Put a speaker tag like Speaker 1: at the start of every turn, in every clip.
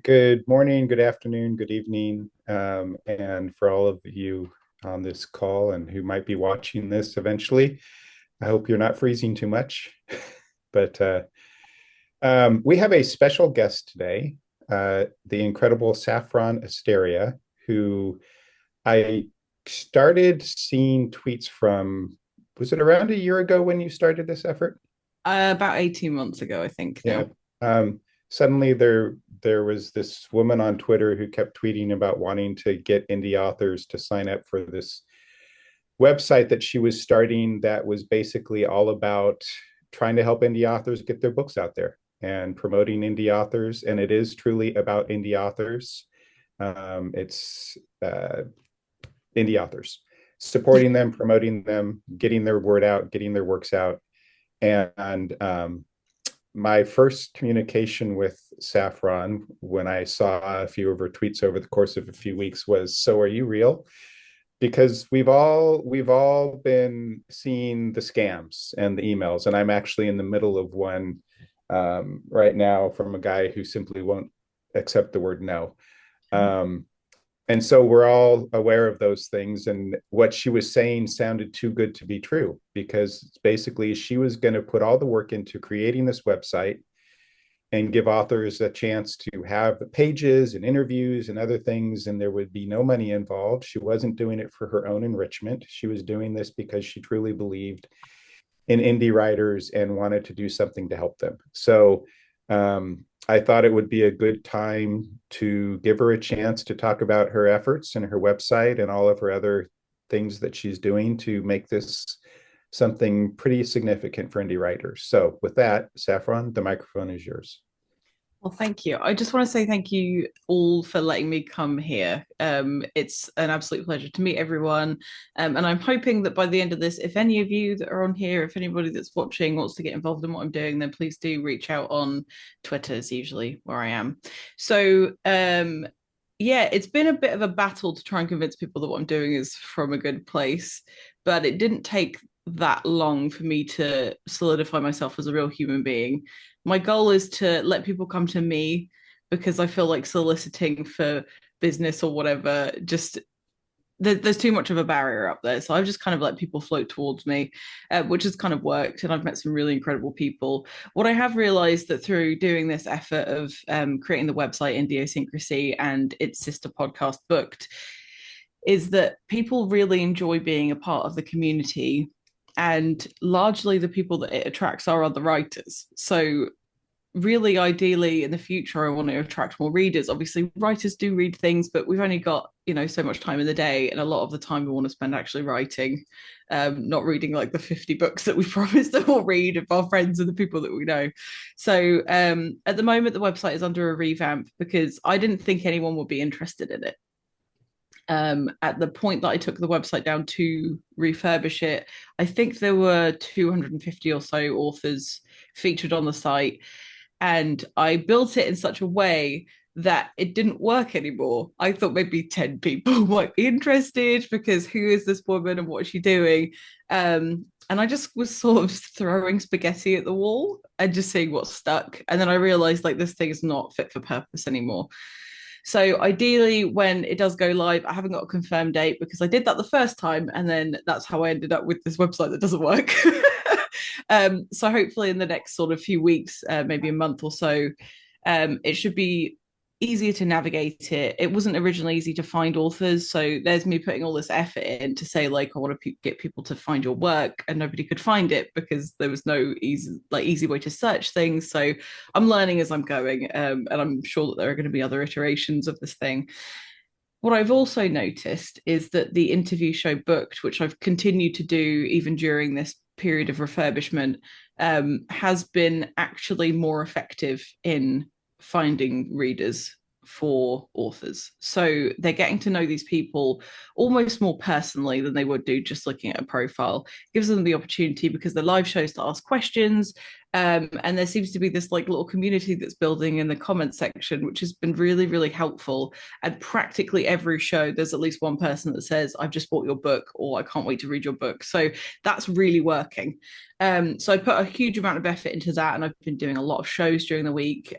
Speaker 1: Good morning, good afternoon, good evening, and for all of you on this call and who might be watching this eventually, I hope you're not freezing too much. But we have a special guest today, the incredible Saffron Asteria, who I started seeing tweets from, was it around a year ago when you started this effort?
Speaker 2: About 18 months ago, I think
Speaker 1: Yeah.
Speaker 2: now.
Speaker 1: Suddenly there was this woman on Twitter who kept tweeting about wanting to get indie authors to sign up for this website that she was starting that was basically all about trying to help indie authors get their books out there and promoting indie authors. And it is truly about indie authors. It's indie authors, supporting them, promoting them, getting their word out, getting their works out. And my first communication with Saffron when I saw a few of her tweets over the course of a few weeks was, "So are you real?" Because we've all been seeing the scams and the emails, and I'm actually in the middle of one right now from a guy who simply won't accept the word no. Um, and so we're all aware of those things. And what she was saying sounded too good to be true because basically she was going to put all the work into creating this website and give authors a chance to have pages and interviews and other things, and there would be no money involved. She wasn't doing it for her own enrichment. She was doing this because she truly believed in indie writers and wanted to do something to help them. So I thought it would be a good time to give her a chance to talk about her efforts and her website and all of her other things that she's doing to make this something pretty significant for indie writers. So, with that, Saffron, the microphone is yours.
Speaker 2: Well, thank you. I just want to say thank you all for letting me come here. It's an absolute pleasure to meet everyone. And I'm hoping that by the end of this, if any of you that are on here, if anybody that's watching wants to get involved in what I'm doing, then please do reach out on Twitter, is usually where I am. So, yeah, it's been a bit of a battle to try and convince people that what I'm doing is from a good place, but it didn't take that long for me to solidify myself as a real human being. My goal is to let people come to me because I feel like soliciting for business or whatever just there's too much of a barrier up there. So I've just kind of let people float towards me, which has kind of worked. And I've met some really incredible people. What I have realized that through doing this effort of creating the website Indiosyncrasy and its sister podcast Booked is that people really enjoy being a part of the community. And largely the people that it attracts are other writers. So really ideally in the future I want to attract more readers. Obviously writers do read things, but we've only got so much time in the day, and a lot of the time we want to spend actually writing, not reading like the 50 books that we promised that we'll read of our friends and the people that we know. So at the moment the website is under a revamp because I didn't think anyone would be interested in it. At the point that I took the website down to refurbish it, I think there were 250 or so authors featured on the site, and I built it in such a way that it didn't work anymore. I thought maybe 10 people might be interested because who is this woman and what is she doing? And I just was sort of throwing spaghetti at the wall and just seeing what stuck. And then I realized like this thing is not fit for purpose anymore. So ideally, when it does go live, I haven't got a confirmed date because I did that the first time, and then that's how I ended up with this website that doesn't work. So hopefully, in the next sort of few weeks, maybe a month or so, it should be easier to navigate it. It wasn't originally easy to find authors, so there's me putting all this effort in to say like I want to get people to find your work, and nobody could find it because there was no easy way to search things. So I'm learning as I'm going, and I'm sure that there are going to be other iterations of this thing. What I've also noticed is that the interview show Booked, which I've continued to do even during this period of refurbishment, has been actually more effective in finding readers for authors. So they're getting to know these people almost more personally than they would do just looking at a profile. It gives them the opportunity because the live shows to ask questions. And there seems to be this like little community that's building in the comment section, which has been really, really helpful. And practically every show, there's at least one person that says, I've just bought your book, or I can't wait to read your book. So that's really working. So I put a huge amount of effort into that, and I've been doing a lot of shows during the week.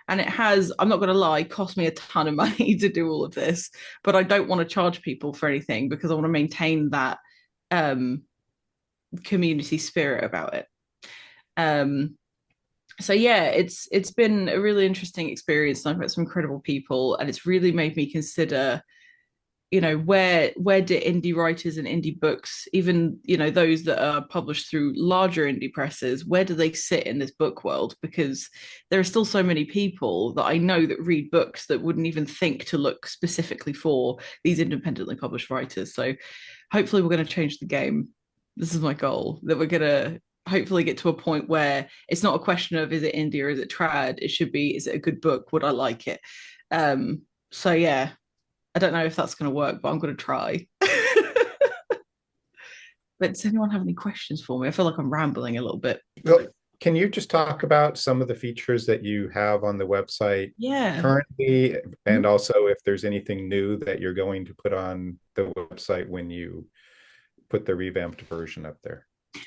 Speaker 2: And it has, I'm not going to lie, cost me a ton of money to do all of this, but I don't want to charge people for anything because I want to maintain that um, community spirit about it. Um, so yeah, it's been a really interesting experience. I've met some incredible people, and it's really made me consider, where do indie writers and indie books, even those that are published through larger indie presses, where do they sit in this book world? Because there are still so many people that I know that read books that wouldn't even think to look specifically for these independently published writers. So hopefully we're going to change the game. This is my goal, that we're going to hopefully get to a point where it's not a question of is it indie or is it trad. It should be, is it a good book, would I like it? So yeah, I don't know if that's going to work, but I'm going to try. But does anyone have any questions for me? I feel like I'm rambling a little bit.
Speaker 1: Well, can you just talk about some of the features that you have on the website
Speaker 2: Yeah.
Speaker 1: currently,
Speaker 2: Mhm.
Speaker 1: and also if there's anything new that you're going to put on the website when you put the revamped version up there?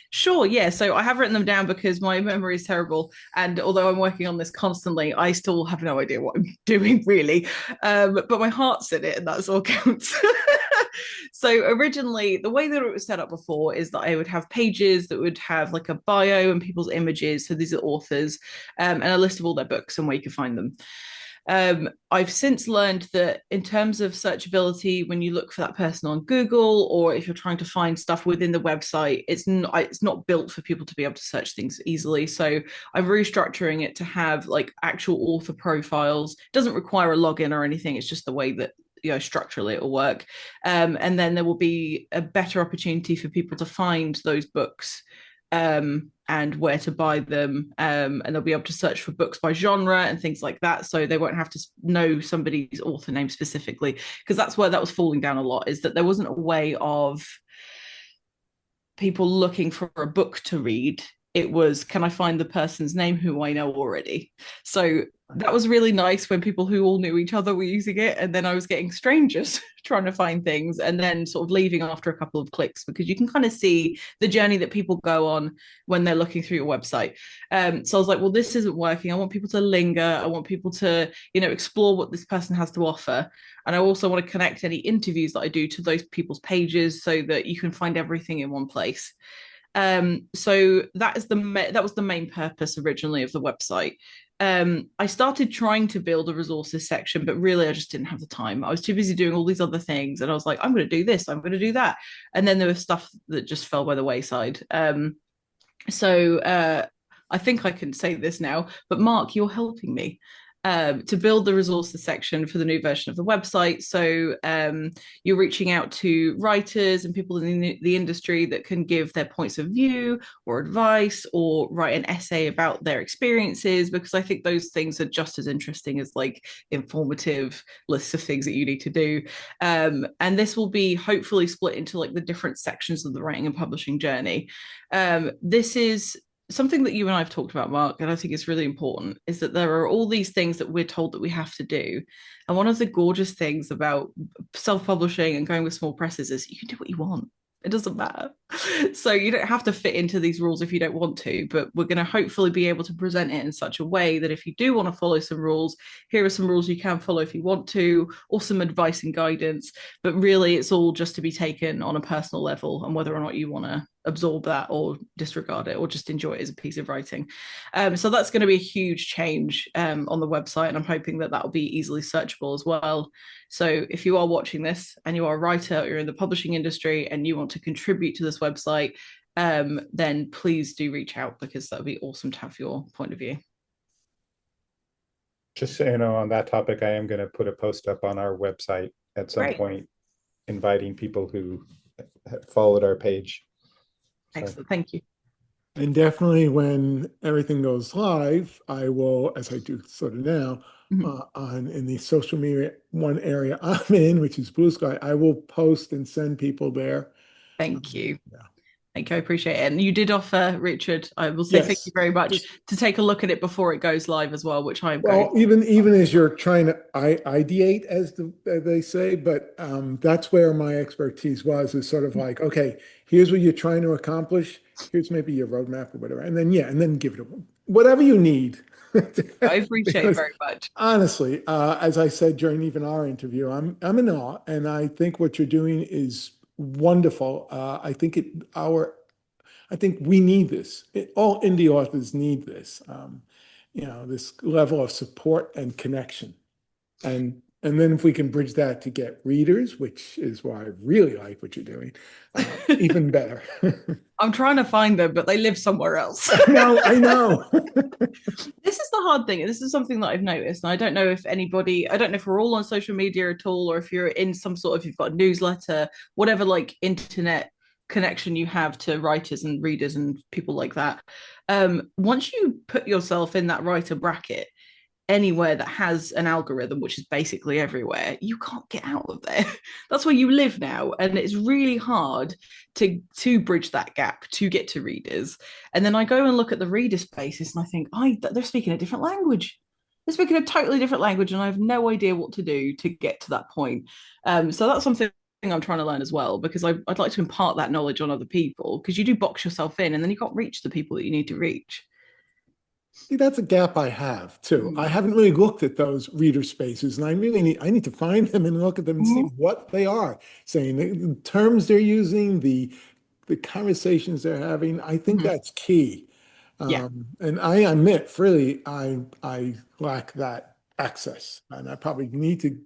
Speaker 2: Sure, yeah. So I have written them down because my memory is terrible. And although I'm working on this constantly, I still have no idea what I'm doing really. But my heart's in it, and that's all counts. So originally, the way that it was set up before is that I would have pages that would have like a bio and people's images. So these are authors, and a list of all their books and where you can find them. I've since learned that in terms of searchability, when you look for that person on Google, or if you're trying to find stuff within the website, it's not built for people to be able to search things easily. So I'm restructuring it to have like actual author profiles. It doesn't require a login or anything. It's just the way that structurally it will work. And then there will be a better opportunity for people to find those books and where to buy them. And they'll be able to search for books by genre and things like that. So they won't have to know somebody's author name specifically, because that's where that was falling down a lot, is that there wasn't a way of people looking for a book to read. It was, can I find the person's name who I know already? So that was really nice when people who all knew each other were using it. And then I was getting strangers trying to find things and then sort of leaving after a couple of clicks, because you can kind of see the journey that people go on when they're looking through your website. So I was like, well, this isn't working. I want people to linger. I want people to, explore what this person has to offer. And I also want to connect any interviews that I do to those people's pages so that you can find everything in one place. So that was the main purpose originally of the website. I started trying to build a resources section, but really I just didn't have the time. I was too busy doing all these other things, and I was like, I'm going to do this, I'm going to do that, and then there was stuff that just fell by the wayside. So I think I can say this now, but Mark, you're helping me to build the resources section for the new version of the website. So you're reaching out to writers and people in the industry that can give their points of view or advice or write an essay about their experiences, because I think those things are just as interesting as like informative lists of things that you need to do. And this will be hopefully split into like the different sections of the writing and publishing journey. This is something that you and I have talked about, Mark, and I think it's really important, is that there are all these things that we're told that we have to do. And one of the gorgeous things about self-publishing and going with small presses is you can do what you want. It doesn't matter. So you don't have to fit into these rules if you don't want to, but we're going to hopefully be able to present it in such a way that if you do want to follow some rules, here are some rules you can follow if you want to, or some advice and guidance. But really, it's all just to be taken on a personal level, and whether or not you want to absorb that or disregard it or just enjoy it as a piece of writing. So that's going to be a huge change on the website, and I'm hoping that that will be easily searchable as well. So if you are watching this and you are a writer or you're in the publishing industry and you want to contribute to this website, then please do reach out, because that would be awesome to have your point of view.
Speaker 1: Just so you know, on that topic, I am going to put a post up on our website at some
Speaker 2: Great.
Speaker 1: point, inviting people who have followed our page.
Speaker 2: Excellent. Thank you.
Speaker 3: And definitely when everything goes live, I will, as I do sort of now, in the social media one area I'm in, which is Blue Sky, I will post and send people there.
Speaker 2: Thank you.
Speaker 3: Yeah.
Speaker 2: Thank you. I appreciate it. And you did offer, Richard, I will say thank you very much, to take a look at it before it goes live as well, which I'm
Speaker 3: well, even as you're trying to ideate, as they say, but that's where my expertise was, is sort of like, okay, here's what you're trying to accomplish. Here's maybe your roadmap or whatever. And then, yeah, and then give it a whatever you need.
Speaker 2: I appreciate it
Speaker 3: Because
Speaker 2: very much.
Speaker 3: honestly, as I said during even our interview, I'm in awe, and I think what you're doing is wonderful. I think we need this. All indie authors need this. This level of support and connection. And then if we can bridge that to get readers, which is why I really like what you're doing, even better.
Speaker 2: I'm trying to find them, but they live somewhere else.
Speaker 3: I know.
Speaker 2: This is the hard thing. This is something that I've noticed. And I don't know if anybody, I don't know if we're all on social media at all, or if you're in some sort of, you've got a newsletter, whatever like internet connection you have to writers and readers and people like that. Once you put yourself in that writer bracket, anywhere that has an algorithm, which is basically everywhere, you can't get out of there. That's where you live now, and it's really hard to bridge that gap to get to readers. And then I go and look at the reader spaces, and I think, they're speaking a different language. They're speaking a totally different language, and I have no idea what to do to get to that point. So that's something I'm trying to learn as well, because I'd like to impart that knowledge on other people, because you do box yourself in, and then you can't reach the people that you need to reach.
Speaker 3: See, that's a gap I have too. I haven't really looked at those reader spaces, and I need to find them and look at them and see what they are saying, the terms they're using, the conversations they're having. I think that's key.
Speaker 2: Yeah.
Speaker 3: And I admit, freely, I lack that access, and I probably need to.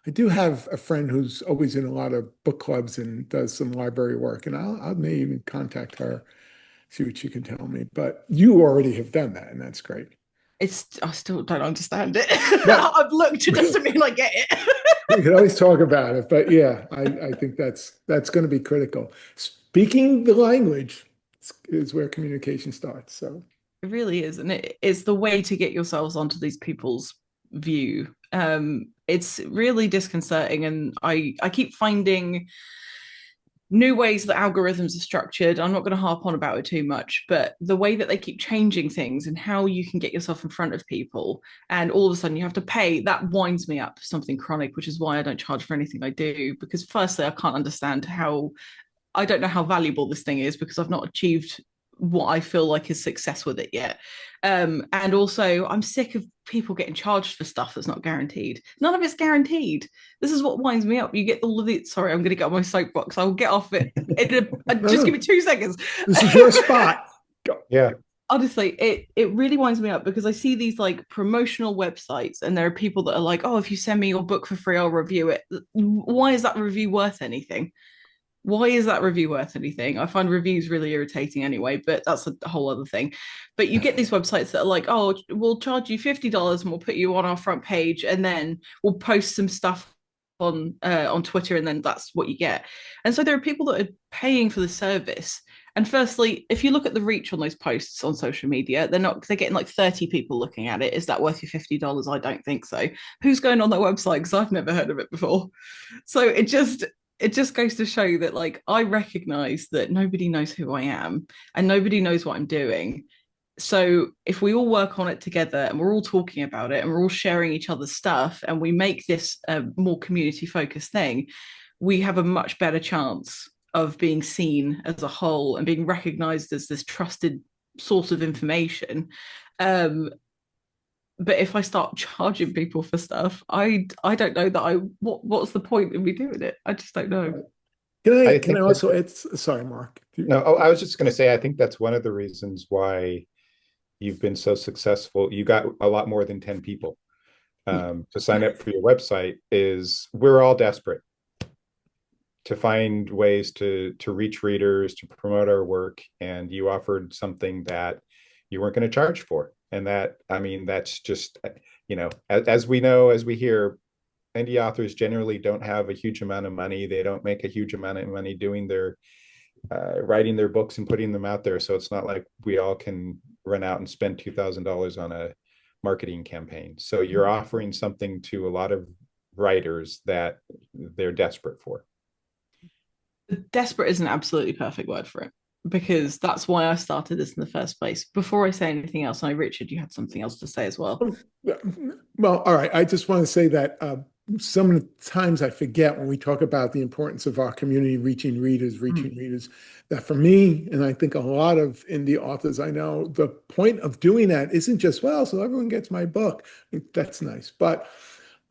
Speaker 3: I do have a friend who's always in a lot of book clubs and does some library work, and I may even contact her, see what she can tell me. But you already have done that, and that's great.
Speaker 2: I still don't understand it.
Speaker 3: But
Speaker 2: I've looked, it doesn't mean I get it.
Speaker 3: we could always talk about it. But yeah, I think that's going to be critical. Speaking the language is where communication starts. So
Speaker 2: It really is, and it's the way to get yourselves onto these people's view. It's really disconcerting, and I keep finding new ways that algorithms are structured. I'm not going to harp on about it too much, but the way that they keep changing things and how you can get yourself in front of people, and all of a sudden you have to pay, that winds me up, something chronic, which is why I don't charge for anything I do. Because firstly, I can't understand how, I don't know how valuable this thing is, because I've not achieved what I feel like is success with it yet. And also, I'm sick of people getting charged for stuff that's not guaranteed. None of it's guaranteed. This is what winds me up. You get all of the. Sorry, I'm going to get on my soapbox. I'll get off it. Just give me 2 seconds.
Speaker 3: This is your spot.
Speaker 1: Yeah.
Speaker 2: Honestly, it really winds me up, because I see these like promotional websites, and there are people that are like, oh, if you send me your book for free, I'll review it. Why is that review worth anything? Why is that review worth anything? I find reviews really irritating anyway, but that's a whole other thing. But you get these websites that are like, oh, we'll charge you $50 and we'll put you on our front page, and then we'll post some stuff on Twitter, and then that's what you get. And so there are people that are paying for the service. And firstly, if you look at the reach on those posts on social media, they're getting like 30 people looking at it. Is that worth your $50? I don't think so. Who's going on that website? Because I've never heard of it before. So it just goes to show that, like, I recognize that nobody knows who I am, and nobody knows what I'm doing. So if we all work on it together, and we're all talking about it, and we're all sharing each other's stuff, and we make this a more community focused thing, we have a much better chance of being seen as a whole and being recognized as this trusted source of information. But if I start charging people for stuff, I don't know that what's the point in me doing it? I just don't know.
Speaker 3: Can I also, sorry, Mark.
Speaker 1: No, I was just going to say, I think that's one of the reasons why you've been so successful. You got a lot more than 10 people to sign up for your website. Is we're all desperate to find ways to reach readers, to promote our work, and you offered something that you weren't going to charge for. And that, I mean, that's just, as we know, as we hear, indie authors generally don't have a huge amount of money. They don't make a huge amount of money doing their writing their books and putting them out there. So it's not like we all can run out and spend $2,000 on a marketing campaign. So you're offering something to a lot of writers that they're desperate for.
Speaker 2: Desperate is an absolutely perfect word for it, because that's why I started this in the first place. Before I say anything else, Richard, you had something else to say as well.
Speaker 3: Well, all right. I just want to say that some of the times I forget when we talk about the importance of our community reaching readers, that for me, and I think a lot of indie authors I know, the point of doing that isn't just, well, so everyone gets my book. That's nice. But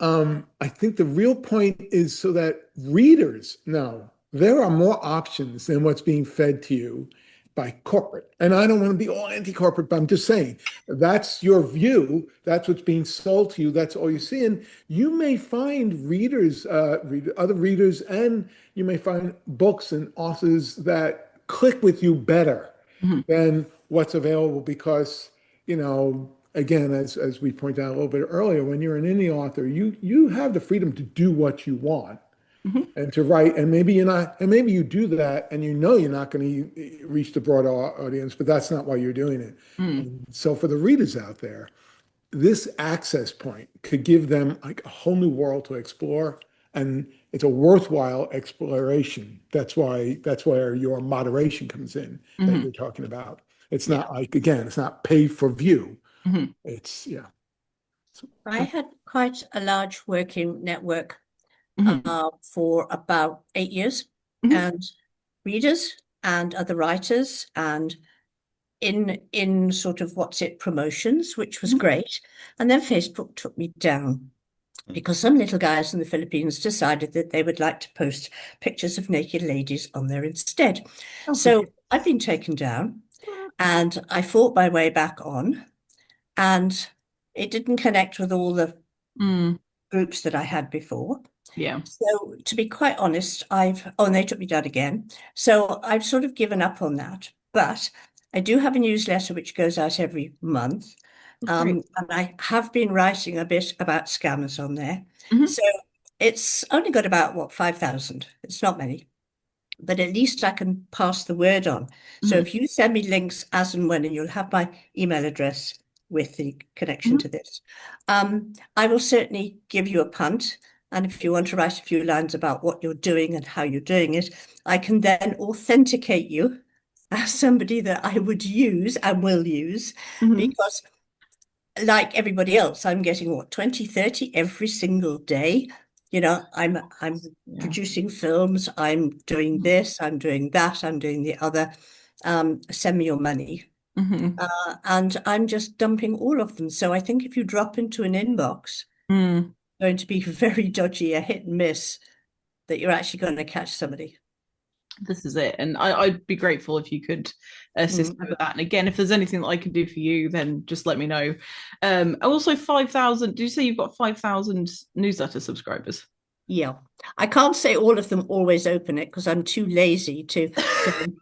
Speaker 3: I think the real point is so that readers know there are more options than what's being fed to you by corporate. And I don't want to be all anti-corporate, but I'm just saying that's your view. That's what's being sold to you. That's all you see. And you may find readers, other readers, and you may find books and authors that click with you better than what's available because, again, as we pointed out a little bit earlier, when you're an indie author, you have the freedom to do what you want and to write, and maybe you're not, and maybe you do that, and you're not going to reach the broader audience, but that's not why you're doing it. And so for the readers out there, this access point could give them like a whole new world to explore, and it's a worthwhile exploration. That's where your moderation comes in that you're talking about. It's not like, again, it's not pay for view. It's
Speaker 4: I had quite a large working network for about 8 years, and readers and other writers, and in sort of what's it promotions, which was great. And then Facebook took me down because some little guys in the Philippines decided that they would like to post pictures of naked ladies on there instead. So I've been taken down, and I fought my way back on, and it didn't connect with all the groups that I had before.
Speaker 2: Yeah.
Speaker 4: So to be quite honest, and they took me down again. So I've sort of given up on that. But I do have a newsletter which goes out every month. And I have been writing a bit about scammers on there. So it's only got about, 5,000. It's not many. But at least I can pass the word on. So if you send me links as and when, and you'll have my email address with the connection to this, I will certainly give you a punt. And if you want to write a few lines about what you're doing and how you're doing it, I can then authenticate you as somebody that I would use and will use, because like everybody else, I'm getting 20, 30 every single day. I'm producing films, I'm doing this, I'm doing that, I'm doing the other. Send me your money. And I'm just dumping all of them. So I think if you drop into an inbox, going to be very dodgy, a hit and miss, that you're actually going to catch somebody.
Speaker 2: This is it. And I'd be grateful if you could assist me with that. And again, if there's anything that I can do for you, then just let me know. Also 5,000, do you say you've got 5,000 newsletter subscribers?
Speaker 4: Yeah. I can't say all of them always open it because I'm too lazy to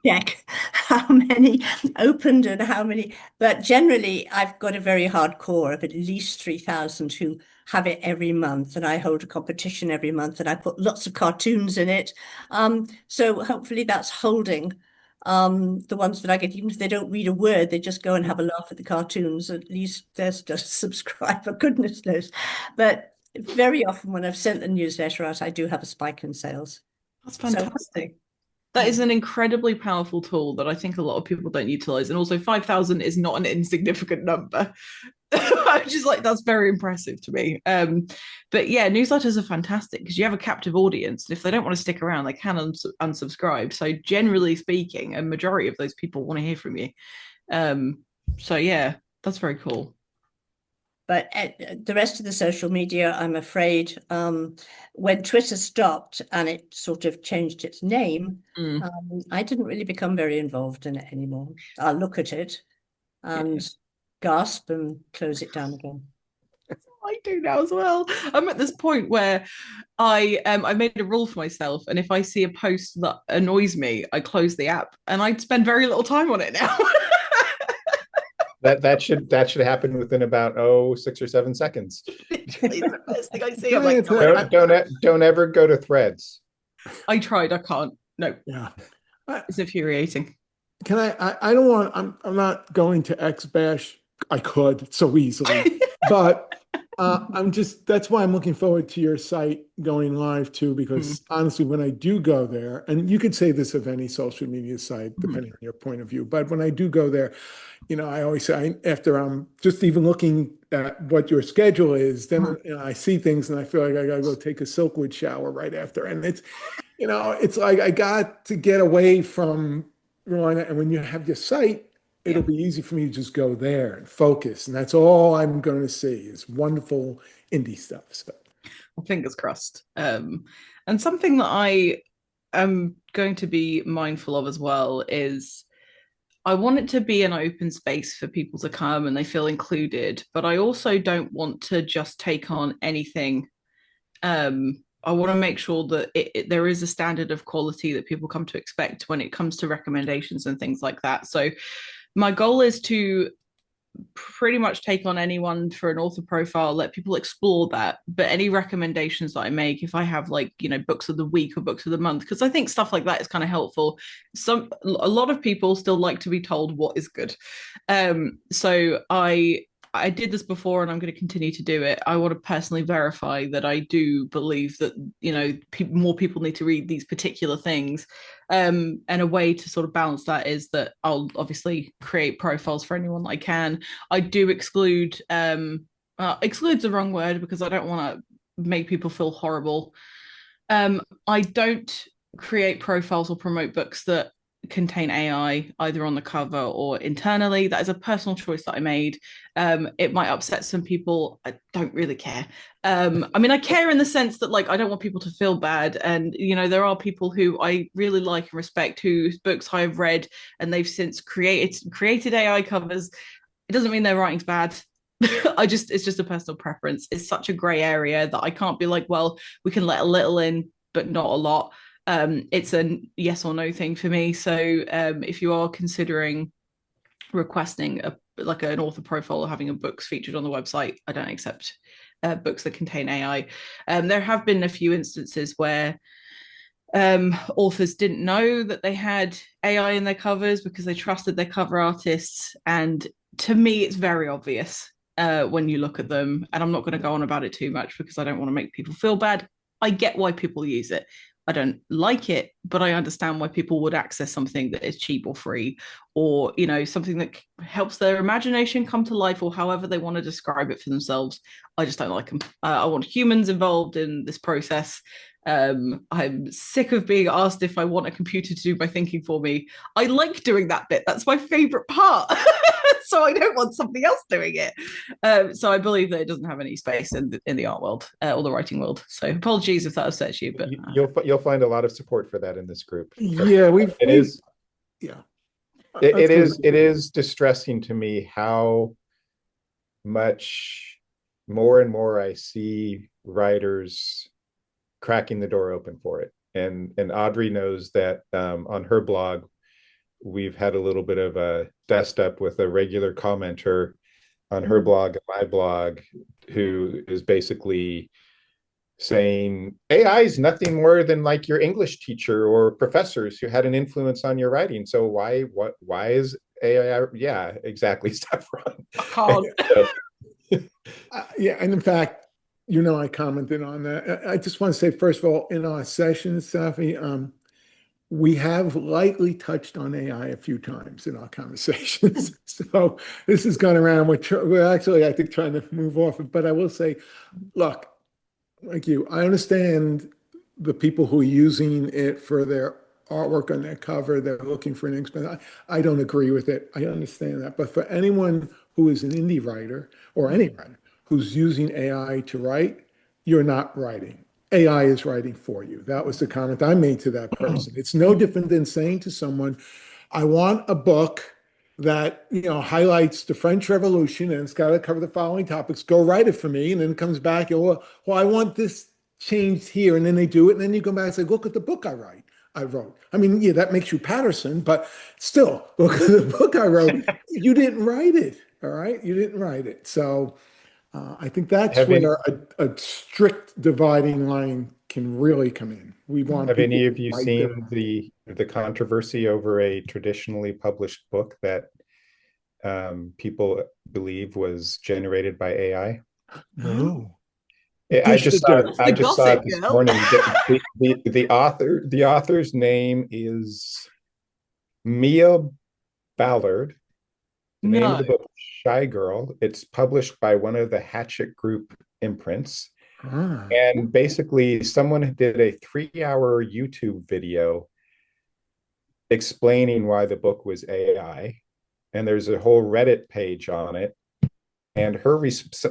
Speaker 4: check how many opened and how many. But generally, I've got a very hardcore of at least 3,000 who have it every month. And I hold a competition every month and I put lots of cartoons in it. So hopefully that's holding the ones that I get. Even if they don't read a word, they just go and have a laugh at the cartoons. At least they're just a subscriber, goodness knows. But very often when I've sent the newsletter out, I do have a spike in sales.
Speaker 2: That's fantastic. That is an incredibly powerful tool that I think a lot of people don't utilize. And also 5,000 is not an insignificant number. I'm just like, that's very impressive to me. But yeah, newsletters are fantastic because you have a captive audience. And if they don't want to stick around, they can unsubscribe. So generally speaking, a majority of those people want to hear from you. So yeah, that's very cool.
Speaker 4: But the rest of the social media, I'm afraid, when Twitter stopped and it sort of changed its name, I didn't really become very involved in it anymore. I'll look at it and gasp and close it down again.
Speaker 2: I do now as well. I'm at this point where I made a rule for myself, and if I see a post that annoys me, I close the app, and I spend very little time on it now.
Speaker 1: That should happen within about 6 or 7 seconds.
Speaker 2: The first thing I see, I'm like,
Speaker 1: don't ever go to Threads.
Speaker 2: I tried, I can't. No.
Speaker 3: Yeah.
Speaker 2: It's infuriating.
Speaker 3: Can I don't want, I'm not going to X bash. I could so easily, but That's why I'm looking forward to your site going live too, because honestly, when I do go there, and you could say this of any social media site, depending on your point of view, but when I do go there, I always say, after I'm just even looking at what your schedule is, then I see things and I feel like I gotta go take a Silkwood shower right after. And it's like I got to get away from relying on, and when you have your site, it'll be easy for me to just go there and focus. And that's all I'm going to see is wonderful indie stuff. So,
Speaker 2: well, fingers crossed. And something that I am going to be mindful of as well is I want it to be an open space for people to come and they feel included, but I also don't want to just take on anything. I want to make sure that there is a standard of quality that people come to expect when it comes to recommendations and things like that. So my goal is to pretty much take on anyone for an author profile, let people explore that. But any recommendations that I make, if I have books of the week or books of the month, because I think stuff like that is kind of helpful. A lot of people still like to be told what is good. So I did this before and I'm going to continue to do it. I want to personally verify that I do believe that, more people need to read these particular things. And a way to sort of balance that is that I'll obviously create profiles for anyone I can. I do exclude's the wrong word because I don't want to make people feel horrible. I don't create profiles or promote books that contain AI either on the cover or internally. That is a personal choice that I made. It might upset some people. I don't really care. I care in the sense that I don't want people to feel bad. And there are people who I really like and respect whose books I've read and they've since created AI covers. It doesn't mean their writing's bad. It's just a personal preference. It's such a gray area that I can't be like, well, we can let a little in, but not a lot. It's a yes or no thing for me. So if you are considering requesting an author profile or having a books featured on the website, I don't accept books that contain AI. There have been a few instances where authors didn't know that they had AI in their covers because they trusted their cover artists. And to me, it's very obvious when you look at them. And I'm not going to go on about it too much because I don't want to make people feel bad. I get why people use it. I don't like it, but I understand why people would access something that is cheap or free, or something that helps their imagination come to life, or however they want to describe it for themselves. I just don't like them. I want humans involved in this process. I'm sick of being asked if I want a computer to do my thinking for me. I like doing that bit. That's my favorite part. So I don't want something else doing it. So I believe that it doesn't have any space in the art world or the writing world. So apologies if that upsets you, but
Speaker 1: you'll find a lot of support for that in this group.
Speaker 3: Yeah,
Speaker 1: it is distressing to me how much more and more I see writers cracking the door open for it. And Audrey knows that on her blog, we've had a little bit of a dust up with a regular commenter on her blog and my blog who is basically saying AI is nothing more than like your English teacher or professors who had an influence on your writing. So why is AI? Yeah, exactly, Saffron.
Speaker 3: Yeah, and in fact, I commented on that. I just want to say, first of all, in our sessions, Safi, we have lightly touched on AI a few times in our conversations. So this has gone around. We're actually, I think, trying to move off it. But I will say, look, like you, I understand the people who are using it for their artwork on their cover. They're looking for an expense. I don't agree with it. I understand that. But for anyone who is an indie writer or any writer who's using AI to write, you're not writing. AI is writing for you. That was the comment I made to that person. It's no different than saying to someone, I want a book that highlights the French Revolution and it's got to cover the following topics. Go write it for me. And then it comes back and well, I want this changed here. And then they do it. And then you come back and say, look at the book I wrote. I mean, yeah, that makes you Patterson, but still, look at the book I wrote. You didn't write it. All right. You didn't write it. So I think that's where a strict dividing line can really come in. We want.
Speaker 1: Have any of you seen the controversy over a traditionally published book that people believe was generated by AI?
Speaker 3: No.
Speaker 1: I
Speaker 3: Dish the
Speaker 1: just saw it.
Speaker 3: dirt.
Speaker 1: I
Speaker 2: The
Speaker 1: just saw it
Speaker 2: Gossip
Speaker 1: this
Speaker 2: Girl.
Speaker 1: morning. The author's name is Mia Ballard. The name of
Speaker 2: No.
Speaker 1: the book is Shy Girl. It's published by one of the Hatchet Group imprints.
Speaker 3: Ah.
Speaker 1: And basically, someone did a 3-hour YouTube video explaining why the book was AI. And there's a whole Reddit page on it. And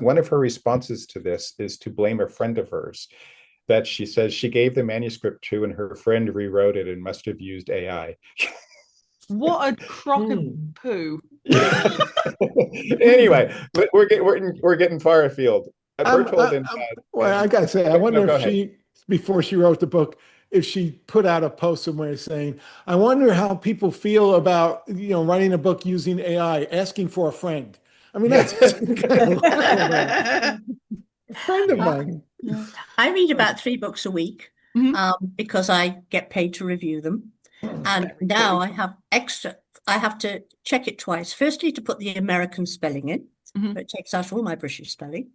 Speaker 1: one of her responses to this is to blame a friend of hers that she says she gave the manuscript to, and her friend rewrote it and must have used AI.
Speaker 2: What a crock of poo.
Speaker 1: Anyway, we're getting far afield. Bertold and
Speaker 3: well, I gotta say, I wonder
Speaker 1: no, go
Speaker 3: if
Speaker 1: ahead.
Speaker 3: she, before she wrote the book, if she put out a post somewhere saying, "I wonder how people feel about writing a book using AI, asking for a friend." I mean, that's kind of a friend of mine.
Speaker 4: Yeah. I read about 3 books a week because I get paid to review them. And now I have I have to check it twice. Firstly, to put the American spelling in. So it takes out all my British spelling.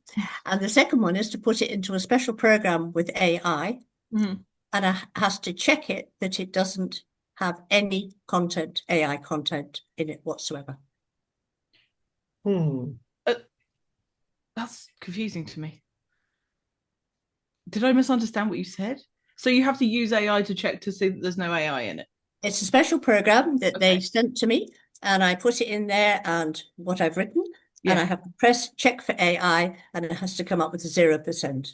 Speaker 4: And the second one is to put it into a special program with AI. And I has to check it that it doesn't have any content, AI content in it whatsoever.
Speaker 2: That's confusing to me. Did I misunderstand what you said? So you have to use AI to check to see that there's no AI in it.
Speaker 4: It's a special program that they sent to me, and I put it in there and what I've written, and I have to press check for AI, and it has to come up with 0%.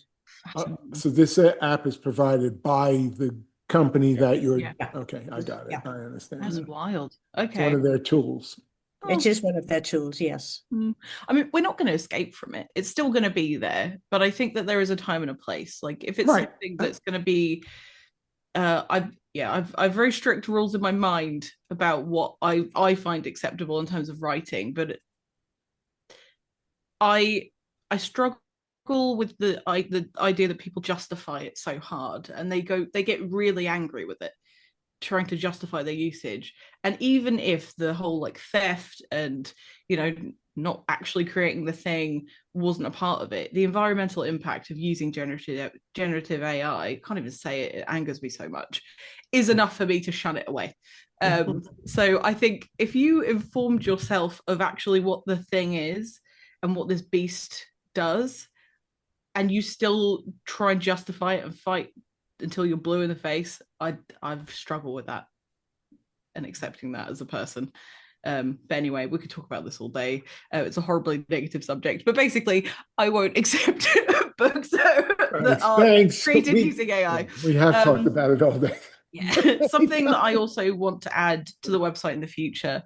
Speaker 3: So this app is provided by the company that you're. Okay, I got it. I understand.
Speaker 2: That's wild.
Speaker 3: It's
Speaker 2: Okay.
Speaker 3: one of their tools.
Speaker 4: It is one of their tools, yes.
Speaker 2: I mean, we're not going to escape from it. It's still going to be there, but I think that there is a time and a place. Like if it's something that's going to be, I've very strict rules in my mind about what I find acceptable in terms of writing, but I struggle with the idea that people justify it so hard, and they get really angry with it, trying to justify their usage. And even if the whole like theft and not actually creating the thing wasn't a part of it, the environmental impact of using generative AI, can't even say it angers me so much, is enough for me to shun it away. So I think if you informed yourself of actually what the thing is and what this beast does, and you still try and justify it and fight until you're blue in the face, I've struggled with that and accepting that as a person. But anyway, we could talk about this all day. It's a horribly negative subject, but basically, I won't accept books that are created using AI.
Speaker 3: We have talked about it all day.
Speaker 2: Something that I also want to add to the website in the future,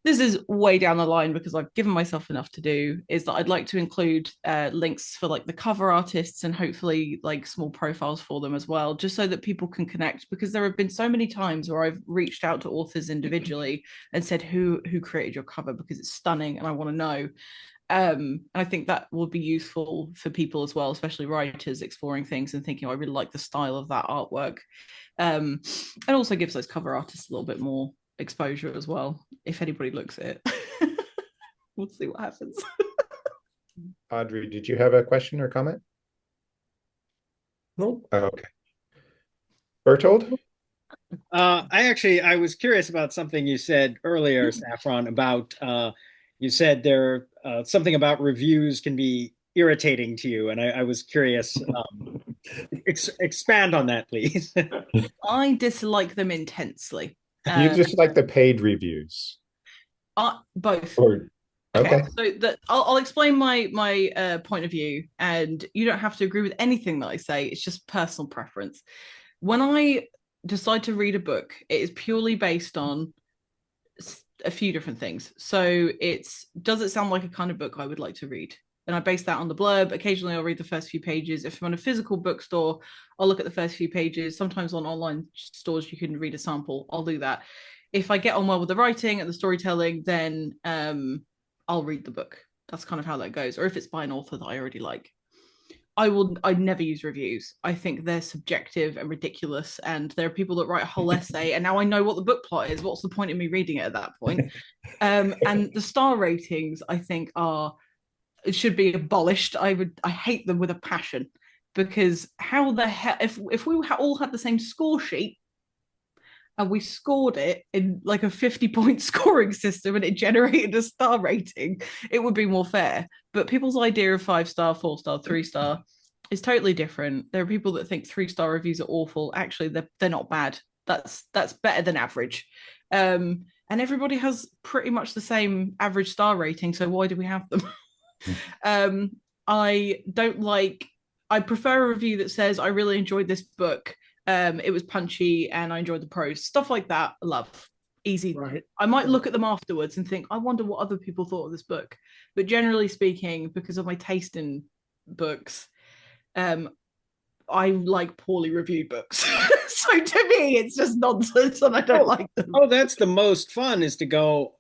Speaker 2: this is way down the line because I've given myself enough to do, is that I'd like to include links for like the cover artists and hopefully like small profiles for them as well, just so that people can connect, because there have been so many times where I've reached out to authors individually and said who created your cover because it's stunning and I want to know. And I think that will be useful for people as well, especially writers exploring things and thinking, oh, I really like the style of that artwork. And also gives those cover artists a little bit more exposure as well, if anybody looks at it. We'll see what happens.
Speaker 1: Audrey, did you have a question or comment?
Speaker 3: No.
Speaker 1: Oh, okay. Bertold?
Speaker 5: I was curious about something you said earlier, Saffron, about you said there something about reviews can be irritating to you, and I was curious. Expand on that, please.
Speaker 2: I dislike them intensely.
Speaker 1: You just like the paid reviews?
Speaker 2: Both.
Speaker 1: Okay.
Speaker 2: So I'll explain my point of view, and you don't have to agree with anything that I say. It's just personal preference. When I decide to read a book, it is purely based on a few different things. So does it sound like a kind of book I would like to read? And I base that on the blurb. Occasionally I'll read the first few pages. If I'm in a physical bookstore, I'll look at the first few pages. Sometimes on online stores you can read a sample. I'll do that. If I get on well with the writing and the storytelling, then I'll read the book. That's kind of how that goes. Or if it's by an author that I already like. I'd never use reviews. I think they're subjective and ridiculous, and there are people that write a whole essay and now I know what the book plot is. What's the point in me reading it at that point? And the star ratings, I think, are should be abolished. I hate them with a passion, because how the hell, if we all had the same score sheet and we scored it in like a 50-point scoring system and it generated a star rating, it would be more fair. But people's idea of 5-star, 4-star, 3-star is totally different. There are people that think 3-star reviews are awful. Actually, they're not bad. That's better than average. And everybody has pretty much the same average star rating, so why do we have them? I don't like, I prefer a review that says I really enjoyed this book. It was punchy and I enjoyed the prose. Stuff like that, I love. Easy.
Speaker 3: Right.
Speaker 2: I might look at them afterwards and think, I wonder what other people thought of this book. But generally speaking, because of my taste in books, I like poorly reviewed books. So to me, it's just nonsense and I don't like them.
Speaker 5: Oh, that's the most fun, is to go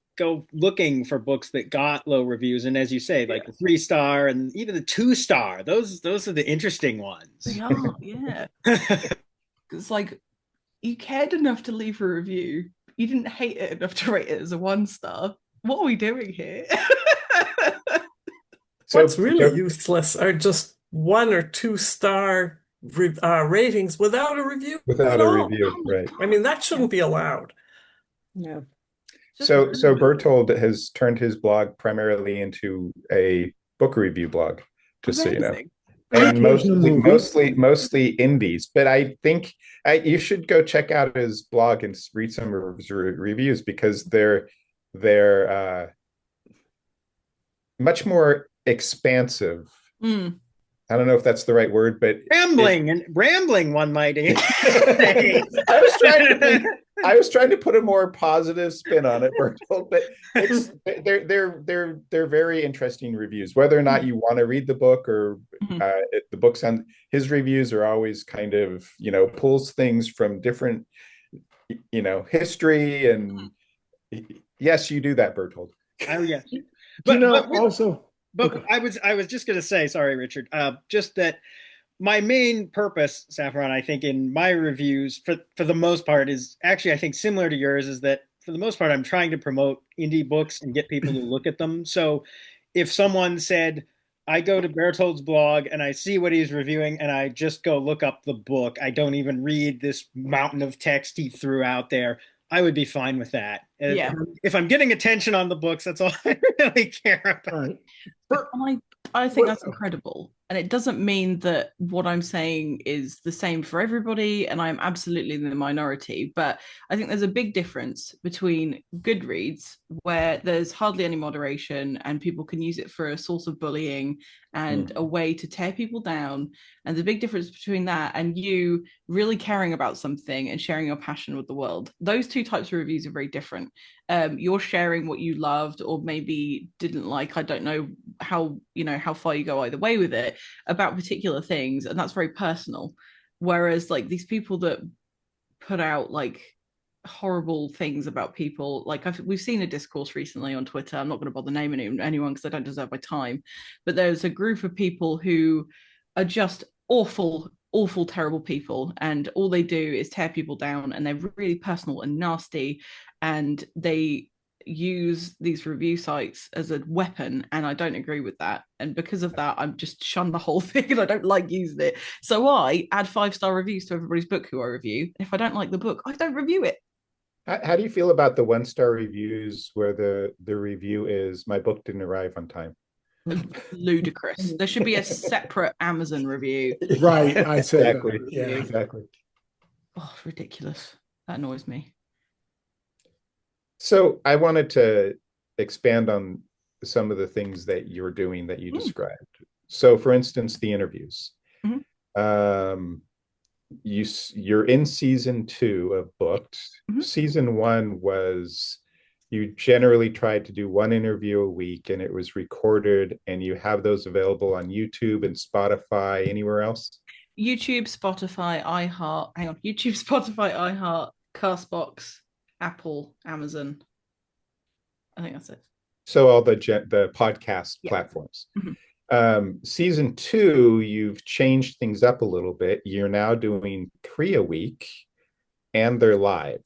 Speaker 5: looking for books that got low reviews. And as you say, like the 3-star and even the 2-star, those are the interesting ones.
Speaker 2: They are, yeah. It's like, you cared enough to leave a review. You didn't hate it enough to rate it as a 1-star. What are we doing here?
Speaker 6: So what's really useless are just 1 or 2-star ratings without a review.
Speaker 1: Without a review, right?
Speaker 6: I mean, that shouldn't be allowed.
Speaker 4: No.
Speaker 1: So Bertold has turned his blog primarily into a book review blog, just so you know. And mostly indies, but I think you should go check out his blog and read some of his reviews, because they're much more expansive. I don't know if that's the right word, but
Speaker 5: rambling one might say.
Speaker 1: I was trying to put a more positive spin on it, Bertold, but they're very interesting reviews. Whether or not you want to read the book or the books on his reviews are always kind of, pulls things from different, history, and yes, you do that, Bertold.
Speaker 5: Oh yes,
Speaker 3: but also.
Speaker 5: But
Speaker 3: okay.
Speaker 5: I was just going to say, sorry, Richard, just that my main purpose, Saffron, I think in my reviews for the most part is actually, I think, similar to yours, is that for the most part, I'm trying to promote indie books and get people to look at them. So if someone said, I go to Bertold's blog and I see what he's reviewing and I just go look up the book, I don't even read this mountain of text he threw out there, I would be fine with that.
Speaker 2: Yeah.
Speaker 5: If I'm getting attention on the books, that's all I really care about.
Speaker 3: Right.
Speaker 2: I think that's incredible. And it doesn't mean that what I'm saying is the same for everybody, and I'm absolutely in the minority. But I think there's a big difference between Goodreads, where there's hardly any moderation and people can use it for a source of bullying and a way to tear people down. And the big difference between that and you really caring about something and sharing your passion with the world. Those two types of reviews are very different. You're sharing what you loved or maybe didn't like. I don't know how far you go either way with it, about particular things, and that's very personal. Whereas like these people that put out like horrible things about people, like we've seen a discourse recently on Twitter, I'm not going to bother naming anyone because I don't deserve my time, but there's a group of people who are just awful, terrible people, and all they do is tear people down, and they're really personal and nasty, and they use these review sites as a weapon, and I don't agree with that. And because of that, I'm just shun the whole thing, and I don't like using it. So I add 5-star reviews to everybody's book who I review. If I don't like the book, I don't review it.
Speaker 1: How do you feel about the 1-star reviews where the review is, my book didn't arrive on time?
Speaker 2: Ludicrous. There should be a separate Amazon review.
Speaker 3: Right, I said
Speaker 1: exactly.
Speaker 3: That. Yeah,
Speaker 1: exactly.
Speaker 2: Oh, ridiculous. That annoys me.
Speaker 1: So I wanted to expand on some of the things that you're doing that you described. So for instance, the interviews. You're in season 2 of Booked. Season 1 was, you generally tried to do 1 interview a week, and it was recorded, and you have those available on YouTube and Spotify. Anywhere else?
Speaker 2: YouTube, Spotify, iHeart, Castbox, Apple, Amazon. I think that's it.
Speaker 1: So all the podcast platforms. Season 2, you've changed things up a little bit. You're now doing 3 a week, and they're live.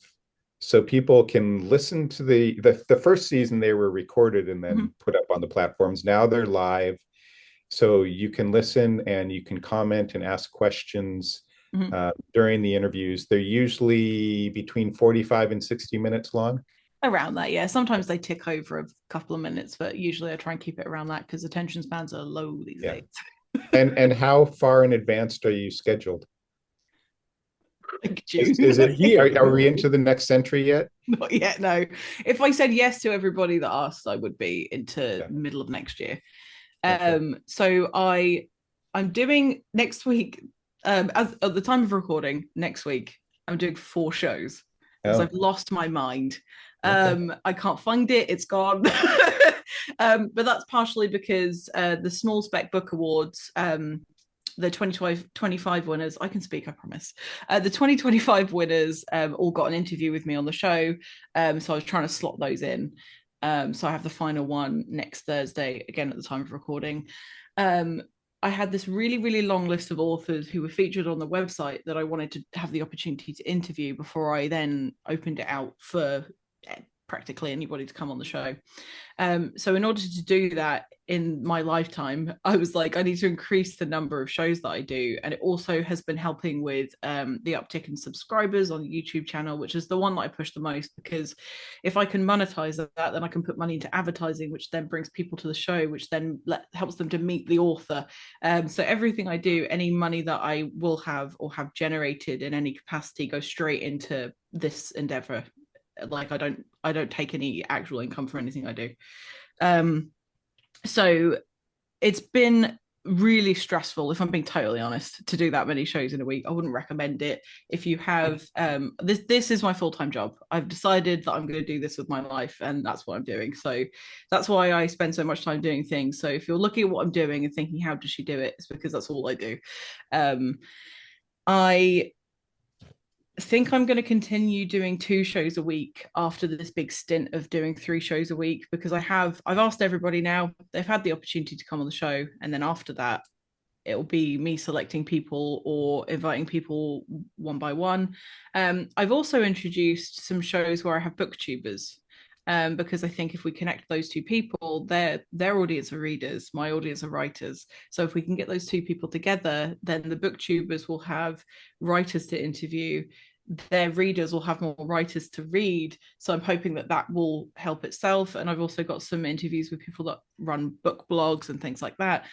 Speaker 1: So people can listen to the first season. They were recorded and then put up on the platforms. Now they're live, So you can listen and you can comment and ask questions during the interviews. They're usually between 45 and 60 minutes long.
Speaker 2: Around that, yeah. Sometimes they tick over a couple of minutes, but usually I try and keep it around that because attention spans are low these days.
Speaker 1: And how far in advance are you scheduled?
Speaker 2: Like June.
Speaker 1: Is it are we into the next century yet?
Speaker 2: Not yet, no. If I said yes to everybody that asked, I would be into the middle of next year. So I'm doing next week, at the time of recording, next week, I'm doing 4 shows because I've lost my mind. I can't find it, it's gone. But that's partially because the Small Spec Book Awards, the 2025 winners, I can speak, I promise. The 2025 winners all got an interview with me on the show. So I was trying to slot those in. So I have the final one next Thursday, again at the time of recording. I had this really, really long list of authors who were featured on the website that I wanted to have the opportunity to interview before I then opened it out for practically anybody to come on the show. So in order to do that in my lifetime, I was like, I need to increase the number of shows that I do. And it also has been helping with the uptick in subscribers on the YouTube channel, which is the one that I push the most, because if I can monetize that, then I can put money into advertising, which then brings people to the show, which then helps them to meet the author. So everything I do, any money that I will have or have generated in any capacity goes straight into this endeavor. Like I don't take any actual income for anything I do. So it's been really stressful, if I'm being totally honest, to do that many shows in a week. I wouldn't recommend it. If you have this is my full-time job. I've decided that I'm going to do this with my life, and that's what I'm doing. So that's why I spend so much time doing things. So if you're looking at what I'm doing and thinking, how does she do it? It's because that's all I do. I think I'm going to continue doing 2 shows a week after this big stint of doing 3 shows a week, because I've asked everybody now, they've had the opportunity to come on the show, and then after that it'll be me selecting people or inviting people one by one. I've also introduced some shows where I have booktubers, because I think if we connect those 2 people, their audience are readers, my audience are writers. So if we can get those 2 people together, then the booktubers will have writers to interview, their readers will have more writers to read. So I'm hoping that will help itself. And I've also got some interviews with people that run book blogs and things like that,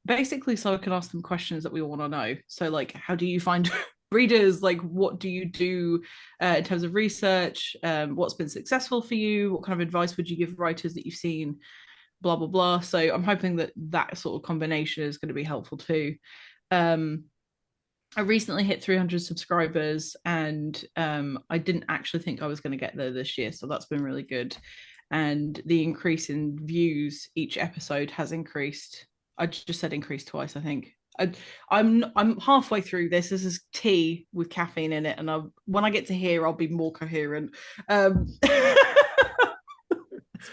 Speaker 2: basically so I can ask them questions that we all want to know. So like, how do you find readers? Like, what do you do in terms of research? What's been successful for you? What kind of advice would you give writers that you've seen? Blah blah blah. So I'm hoping that sort of combination is going to be helpful too. I recently hit 300 subscribers, and I didn't actually think I was going to get there this year, so that's been really good. And the increase in views each episode has increased. I just said increased twice, I think. I'm halfway through this. This is tea with caffeine in it, and when I get to here, I'll be more coherent. It's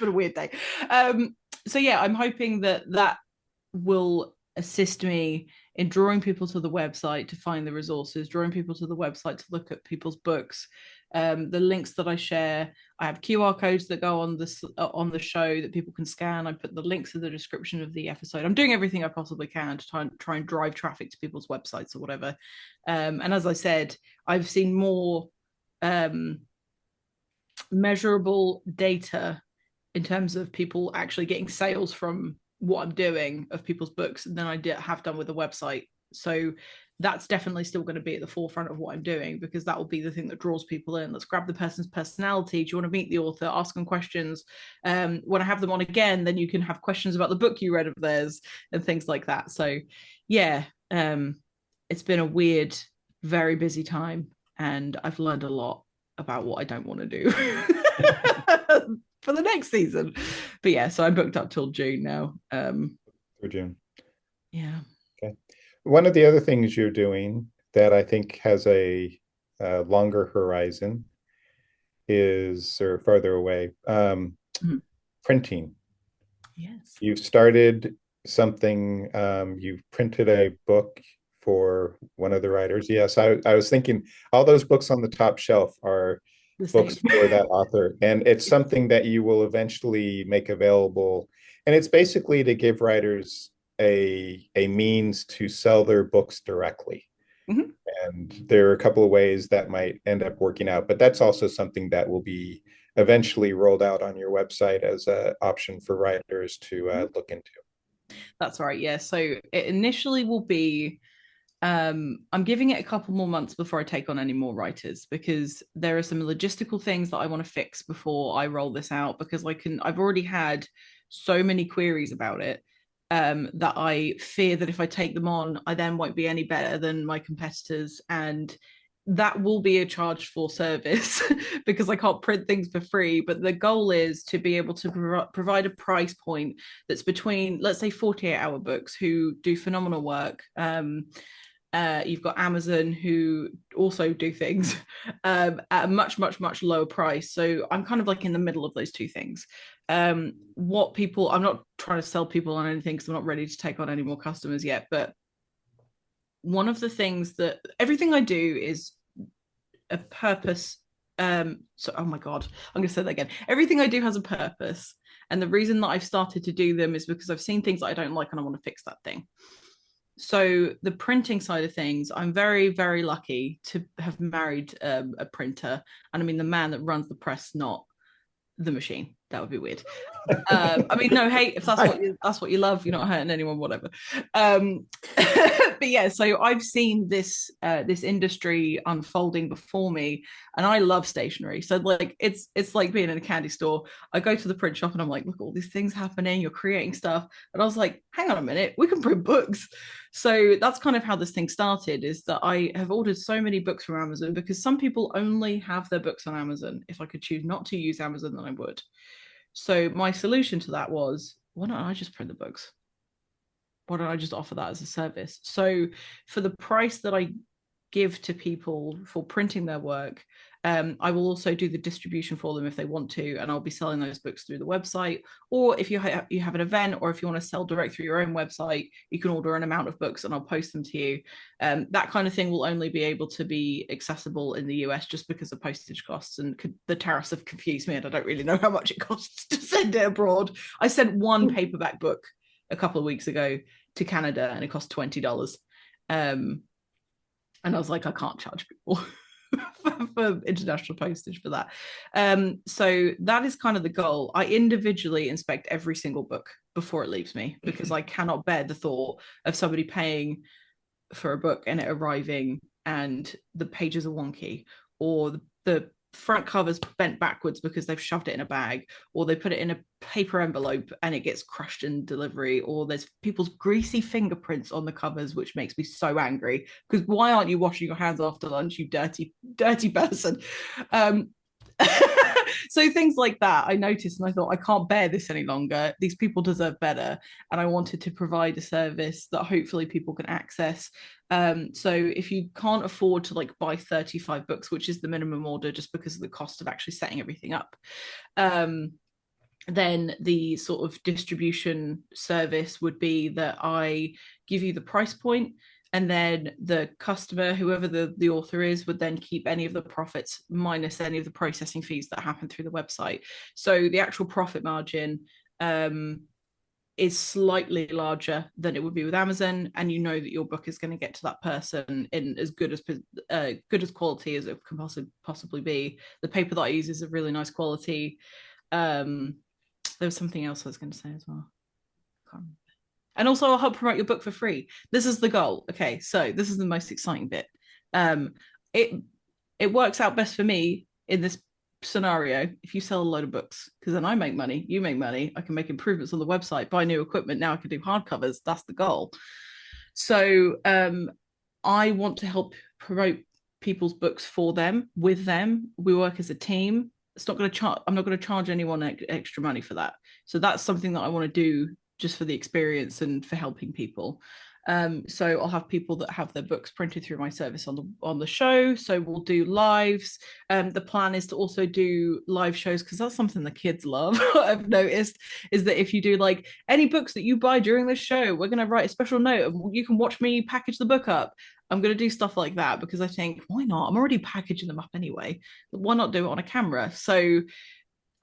Speaker 2: been a weird day. So yeah, I'm hoping that will assist me in drawing people to the website to find the resources, drawing people to the website to look at people's books. The links that I share, I have QR codes that go on the show that people can scan. I put the links in the description of the episode. I'm doing everything I possibly can to try and drive traffic to people's websites or whatever. And as I said, I've seen more measurable data in terms of people actually getting sales from what I'm doing of people's books than I have done with the website. So that's definitely still going to be at the forefront of what I'm doing, because that will be the thing that draws people in. Let's grab the person's personality. Do you want to meet the author? Ask them questions. When I have them on again, then you can have questions about the book you read of theirs and things like that. So yeah, it's been a weird, very busy time, and I've learned a lot about what I don't want to do for the next season. But yeah, so I'm booked up till June now.
Speaker 1: For June.
Speaker 2: Yeah.
Speaker 1: Okay. One of the other things you're doing that I think has a longer horizon is, or farther away, printing.
Speaker 2: Yes.
Speaker 1: You've started something, you've printed a book for one of the writers. Yes, I was thinking all those books on the top shelf are books for that author, and it's something that you will eventually make available, and it's basically to give writers a means to sell their books directly.
Speaker 2: Mm-hmm.
Speaker 1: And there are a couple of ways that might end up working out, but that's also something that will be eventually rolled out on your website as an option for writers to look into.
Speaker 2: That's right. Yeah. So it initially will be, I'm giving it a couple more months before I take on any more writers, because there are some logistical things that I want to fix before I roll this out, because I've already had so many queries about it, that I fear that if I take them on, I then won't be any better than my competitors. And that will be a charge for service because I can't print things for free. But the goal is to be able to provide a price point that's between, let's say, 48-hour books who do phenomenal work. You've got Amazon who also do things at a much, much, much lower price. So I'm kind of like in the middle of those two things. I'm not trying to sell people on anything because I'm not ready to take on any more customers yet. But one of the things that everything I do is a purpose. Oh my God, I'm going to say that again. Everything I do has a purpose. And the reason that I've started to do them is because I've seen things that I don't like and I want to fix that thing. So the printing side of things, I'm very, very lucky to have married a printer. And I mean, the man that runs the press, not the machine. That would be weird. I mean, no, hey, if that's what you love, you're not hurting anyone, whatever. But yeah, so I've seen this industry unfolding before me, and I love stationery. So like it's like being in a candy store. I go to the print shop and I'm like, look, all these things happening, you're creating stuff. And I was like, hang on a minute, we can print books. So that's kind of how this thing started, is that I have ordered so many books from Amazon because some people only have their books on Amazon. If I could choose not to use Amazon, then I would. So my solution to that was, why don't I just print the books? Why don't I just offer that as a service? So for the price that I give to people for printing their work, I will also do the distribution for them if they want to, and I'll be selling those books through the website. Or if you have an event, or if you want to sell direct through your own website, you can order an amount of books and I'll post them to you. That kind of thing will only be able to be accessible in the US just because of postage costs, and the tariffs have confused me and I don't really know how much it costs to send it abroad. I sent one paperback book a couple of weeks ago to Canada and it cost $20. And I was like, I can't charge people for international postage for that. So that is kind of the goal. I individually inspect every single book before it leaves me, because I cannot bear the thought of somebody paying for a book and it arriving and the pages are wonky, or the front cover's bent backwards because they've shoved it in a bag, or they put it in a paper envelope and it gets crushed in delivery, or there's people's greasy fingerprints on the covers, which makes me so angry, because why aren't you washing your hands after lunch, you dirty person? So things like that I noticed, and I thought, I can't bear this any longer. These people deserve better, and I wanted to provide a service that hopefully people can access. So if you can't afford to like buy 35 books, which is the minimum order just because of the cost of actually setting everything up, then the sort of distribution service would be that I give you the price point, and then the customer, whoever the author is, would then keep any of the profits minus any of the processing fees that happen through the website. So the actual profit margin is slightly larger than it would be with Amazon, and you know that your book is going to get to that person in as good as quality as it can possibly be. The paper that I use is of really nice quality. There was something else I was going to say as well. And also, I'll help promote your book for free. This is the goal. Okay, so this is the most exciting bit. It works out best for me in this scenario if you sell a load of books, because then I make money, you make money, I can make improvements on the website, buy new equipment. Now I can do hardcovers. That's the goal. So I want to help promote people's books for them, with them. We work as a team. It's not going to charge. I'm not going to charge anyone extra money for that. So that's something that I want to do just for the experience and for helping people. So I'll have people that have their books printed through my service on the show. So we'll do lives. The plan is to also do live shows, because that's something the kids love. I've noticed is that if you do like any books that you buy during this show, we're going to write a special note of, you can watch me package the book up. I'm going to do stuff like that because I think, why not? I'm already packaging them up anyway. Why not do it on a camera? So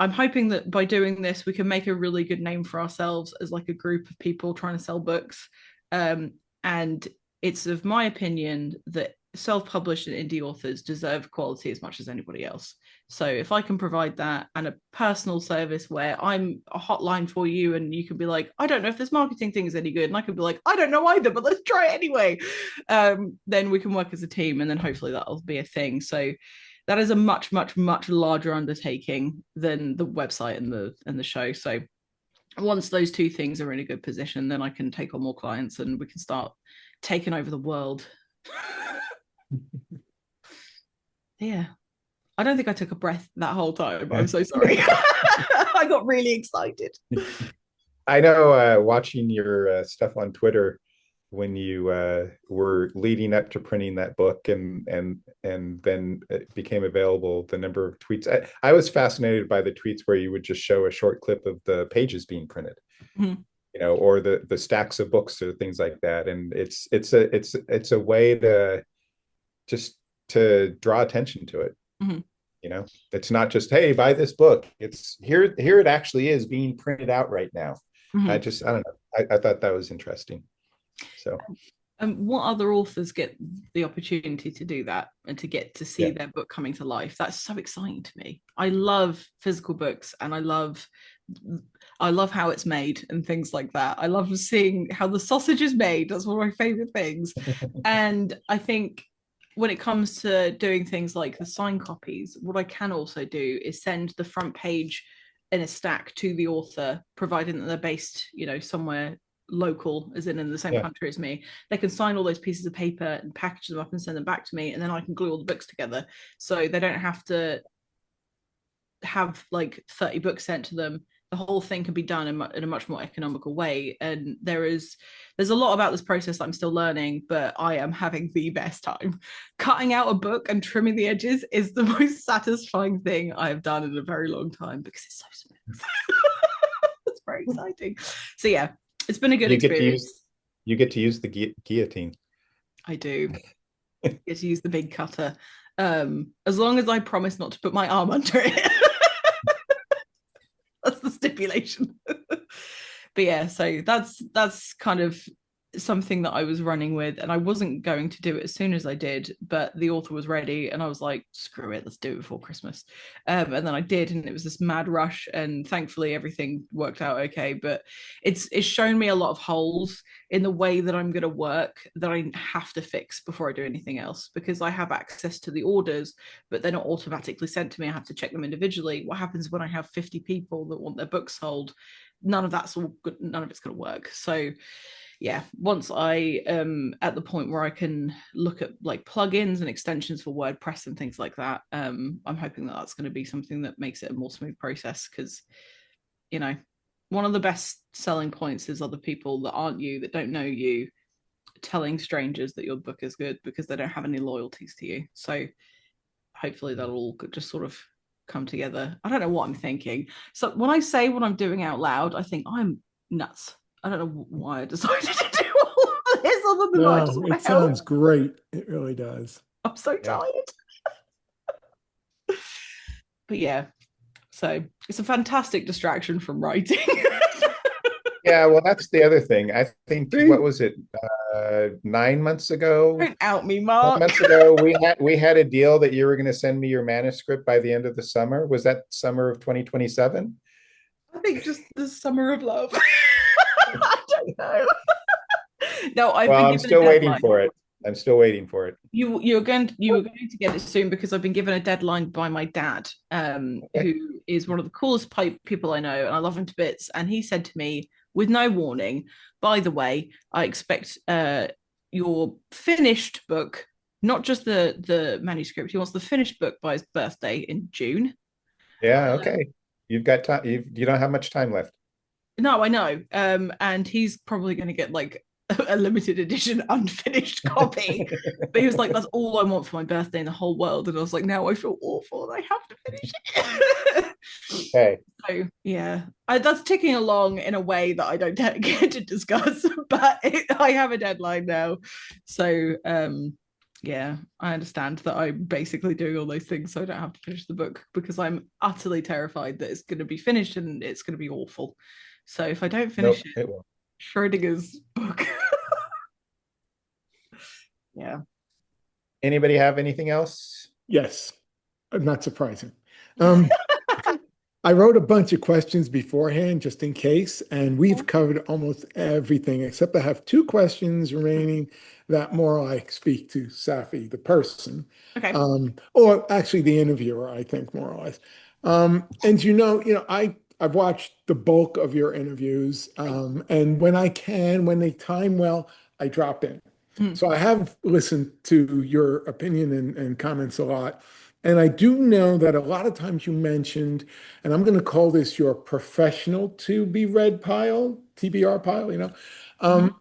Speaker 2: I'm hoping that by doing this, we can make a really good name for ourselves as like a group of people trying to sell books. And it's of my opinion that self-published and indie authors deserve quality as much as anybody else. So if I can provide that and a personal service where I'm a hotline for you and you can be like, I don't know if this marketing thing is any good, and I can be like, I don't know either, but let's try it anyway, then we can work as a team, and then hopefully that'll be a thing. So that is a much, much, much larger undertaking than the website and the show. So once those two things are in a good position, then I can take on more clients and we can start taking over the world. Yeah. I don't think I took a breath that whole time. I'm so sorry. I got really excited.
Speaker 1: I know watching your stuff on Twitter when you were leading up to printing that book and then it became available, the number of tweets. I was fascinated by the tweets where you would just show a short clip of the pages being printed. Mm-hmm. You know, or the stacks of books or things like that. And it's a way to just to draw attention to it. Mm-hmm. You know, it's not just, hey, buy this book. It's here it actually is being printed out right now. Mm-hmm. I don't know. I thought that was interesting. So
Speaker 2: what other authors get the opportunity to do that and to get to see their book coming to life? That's so exciting to me. I love physical books and I love how it's made and things like that. I love seeing how the sausage is made. That's one of my favorite things. And I think when it comes to doing things like the signed copies, what I can also do is send the front page in a stack to the author, providing that they're based, you know, somewhere local, as in the same country as me. They can sign all those pieces of paper and package them up and send them back to me, and then I can glue all the books together, so they don't have to have like 30 books sent to them. The whole thing can be done in a much more economical way. And there's a lot about this process that I'm still learning, but I am having the best time. Cutting out a book and trimming the edges is the most satisfying thing I have done in a very long time because it's so smooth. It's very exciting. So yeah, it's been a good experience.
Speaker 1: You get to use the guillotine.
Speaker 2: I do. I get to use the big cutter. As long as I promise not to put my arm under it. That's the stipulation. But yeah, so that's kind of something that I was running with, and I wasn't going to do it as soon as I did, but the author was ready and I was like, screw it, let's do it before Christmas. And then I did, and it was this mad rush, and thankfully everything worked out okay. But it's shown me a lot of holes in the way that I'm going to work that I have to fix before I do anything else, because I have access to the orders, but they're not automatically sent to me. I have to check them individually. What happens when I have 50 people that want their books sold? None of that's all good. None of it's going to work. So yeah, once I am at the point where I can look at like plugins and extensions for WordPress and things like that, I'm hoping that that's going to be something that makes it a more smooth process, because, you know, one of the best selling points is other people that aren't you, that don't know you, telling strangers that your book is good because they don't have any loyalties to you. So hopefully that'll all just sort of come together. I don't know what I'm thinking. So when I say what I'm doing out loud, I think I'm nuts. I don't know why I decided to do all of this other than I just want
Speaker 3: to help. It sounds great. It really does.
Speaker 2: I'm so tired. But yeah, so it's a fantastic distraction from writing.
Speaker 1: Yeah, well, that's the other thing. I think, what was it, 9 months ago?
Speaker 2: Don't out me, Mark.
Speaker 1: 9 months ago, we had a deal that you were going to send me your manuscript by the end of the summer. Was that summer of 2027?
Speaker 2: I think just the summer of love. I don't know. No,
Speaker 1: I'm still waiting for it. I'm still waiting for it.
Speaker 2: You were going to get it soon, because I've been given a deadline by my dad, who is one of the coolest people I know, and I love him to bits. And he said to me, with no warning, by the way, I expect your finished book, not just the manuscript. He wants the finished book by his birthday in June.
Speaker 1: Yeah, okay. You've got time. You don't have much time left.
Speaker 2: No, I know. And he's probably going to get like a limited edition unfinished copy. But he was like, that's all I want for my birthday in the whole world. And I was like, now I feel awful. I have to finish it.
Speaker 1: Okay.
Speaker 2: So yeah, that's ticking along in a way that I don't get to discuss, but I have a deadline now. So Yeah, I understand that I'm basically doing all those things so I don't have to finish the book, because I'm utterly terrified that it's going to be finished and it's going to be awful. So if I don't finish
Speaker 1: Nope, it won't.
Speaker 2: Schrodinger's book. Yeah.
Speaker 1: Anybody have anything else?
Speaker 3: Yes, not surprising. Um, I wrote a bunch of questions beforehand just in case, and we've covered almost everything except I have two questions remaining that more like speak to Safi, the person,
Speaker 2: Okay.
Speaker 3: or actually the interviewer, I think more or less. And I've watched the bulk of your interviews, and when I can, when they time well, I drop in. So I have listened to your opinion and comments a lot. And I do know that a lot of times you mentioned, and I'm going to call this your professional to be read pile, TBR pile,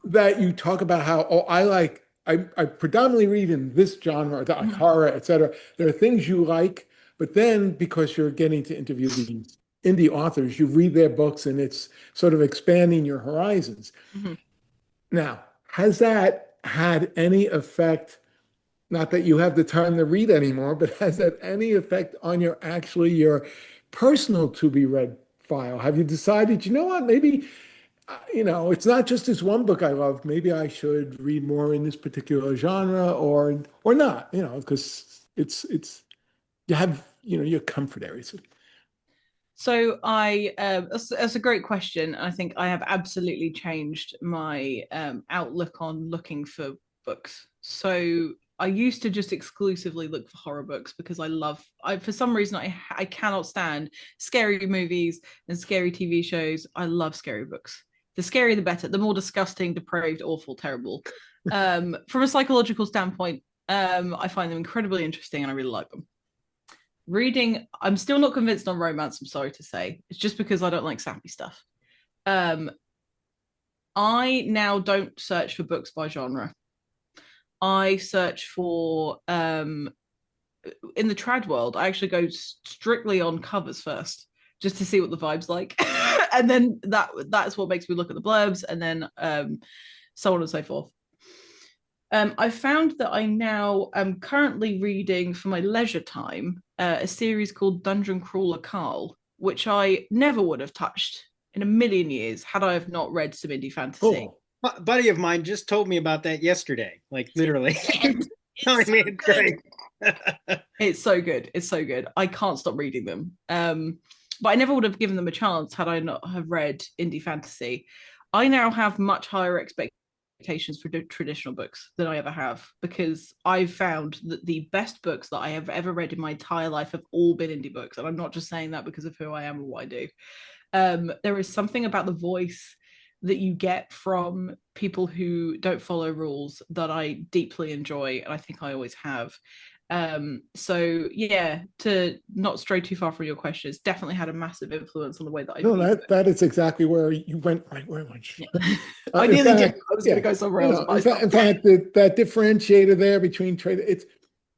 Speaker 3: that you talk about how, I predominantly read in this genre, like horror, etc. There are things you like, but then because you're getting to interview these indie authors, you read their books and it's sort of expanding your horizons. Now, has that had any effect? Not that you have the time to read anymore, but has that any effect on your personal to be read file? Have you decided, you know what, maybe, it's not just this one book I love. Maybe I should read more in this particular genre or not, because it's you have, your comfort areas.
Speaker 2: So that's a great question. I think I have absolutely changed my outlook on looking for books. So I used to just exclusively look for horror books because for some reason, I cannot stand scary movies and scary TV shows. I love scary books. The scarier, the better. The more disgusting, depraved, awful, terrible. From a psychological standpoint, I find them incredibly interesting and I really like them. Reading, I'm still not convinced on romance, I'm sorry to say. It's just because I don't like sappy stuff. I now don't search for books by genre. I search for in the trad world, I actually go strictly on covers first, just to see what the vibe's like. And then that's what makes me look at the blurbs, and then so on and so forth. I found that I now am currently reading for my leisure time a series called Dungeon Crawler Carl, which I never would have touched in a million years had I have not read some indie fantasy.
Speaker 3: Oh.
Speaker 5: A buddy of mine just told me about that yesterday, like literally.
Speaker 2: It's so good. It's so good. It's so good. I can't stop reading them. But I never would have given them a chance had I not have read indie fantasy. I now have much higher expectations for traditional books than I ever have, because I've found that the best books that I have ever read in my entire life have all been indie books. And I'm not just saying that because of who I am or what I do. There is something about the voice that you get from people who don't follow rules that I deeply enjoy, and I think I always have. So yeah, to not stray too far from your question, it's definitely had a massive influence on the way that I
Speaker 3: No,
Speaker 2: view
Speaker 3: that is exactly where you went right where I went.
Speaker 2: Yeah. I nearly did. I was going to go somewhere else.
Speaker 3: In fact, that differentiator there between trade,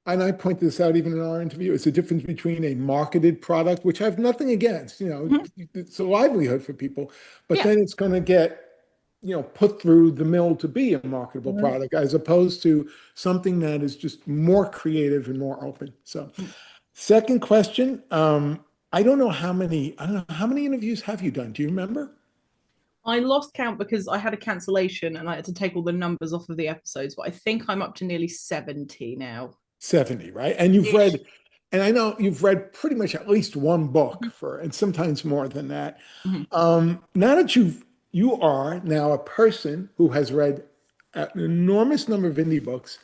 Speaker 3: and I point this out even in our interview, it's the difference between a marketed product, which I have nothing against, it's a livelihood for people, but then it's going to get, put through the mill to be a marketable product, as opposed to something that is just more creative and more open. So, second question, I don't know how many interviews have you done? Do you remember?
Speaker 2: I lost count because I had a cancellation and I had to take all the numbers off of the episodes, but I think I'm up to nearly 70 now.
Speaker 3: 70, right? And you've read, and I know you've read pretty much at least one book and sometimes more than that. Now that you are now a person who has read an enormous number of indie books,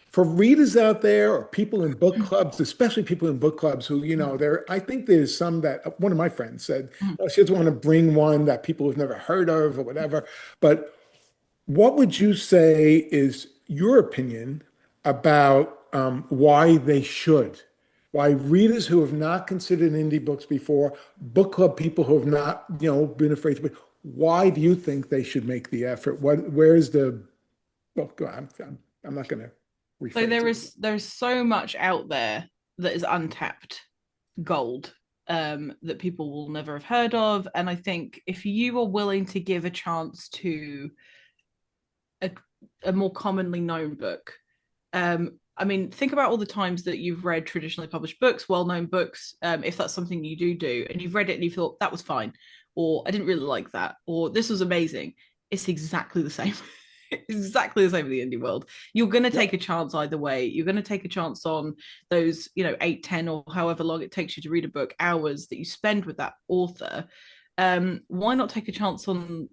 Speaker 3: for readers out there or people in book clubs, especially people in book clubs who, I think there's some that one of my friends said, she doesn't want to bring one that people have never heard of or whatever. But what would you say is your opinion about why why readers who have not considered indie books before, book club people who have not, been afraid to, why do you think they should make the effort? Where's the, well, I'm not going to rephrase
Speaker 2: So there's so much out there that is untapped gold that people will never have heard of. And I think if you are willing to give a chance to a more commonly known book, I mean, think about all the times that you've read traditionally published books, well-known books, if that's something you do, and you've read it and you thought that was fine, or I didn't really like that, or this was amazing. It's exactly the same. Exactly the same in the indie world. You're going to take a chance either way. You're going to take a chance on those, 8, 10, or however long it takes you to read a book, hours that you spend with that author. Why not take a chance on